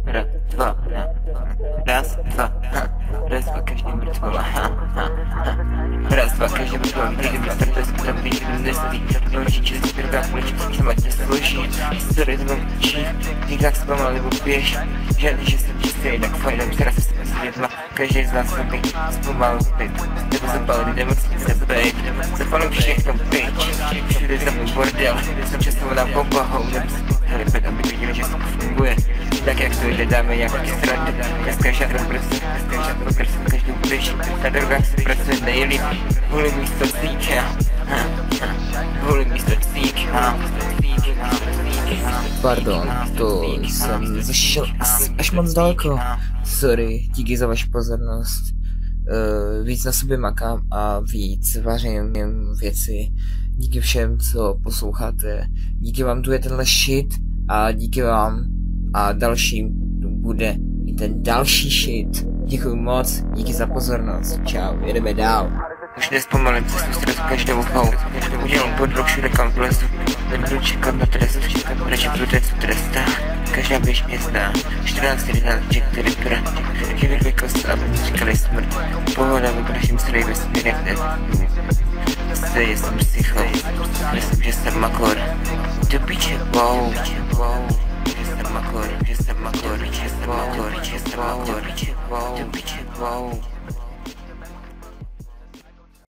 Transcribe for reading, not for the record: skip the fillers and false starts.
Raz, dwa, raz, dwa, raz, dwa, každý mrtvol, raz, dva, každý mrtvol, někdy mi startuje způsob, když mi nesmí, určitě si prvá kulička, jsem ať neslyší, story zvončí, nikdy zklamal nebo běž, žádný, že jsem čistý, jinak fajn, teraz se světla, každý z nás sobě zpomal zpět, nebo zapálit nemocnice bejt, zapalím všechno pryč, všude za můj bordel, jsem časovaná pompahou, hele, pět, aby viděli, že to funguje. Tak jak to jde, dáme nějaký srandu. Dneska žádnou prostě, každou pryč. Na drogách se pracuje nejlíp. Hulý místo cíka. Hulý místo cíka. Pardon, to jsem zašel až moc daleko. Sorry, díky za vaši pozornost. Víc na sobě makám a víc vařím věci. Díky všem, co posloucháte. Díky vám tu je tenhle shit a díky vám a dalším tu bude i ten další shit. Děkuji moc, díky za pozornost. Čau, jedeme dál. Už nespomalím cestu stresu každou hou. Udělám podrok všude kam vlezu. Nebudu čekat na trest, radši budu co trestá. Každá běž mě zná. 14 11 který prd. Život vykost, aby mi říkali smrt. Pohoda vypraším celý vesmír hned. Zde jsem psycho. Myslím, že jsem makor. Do piče, wow. Že jsem makor, že jsem makor, že jsem makor, že jsem makor, do piče, wow.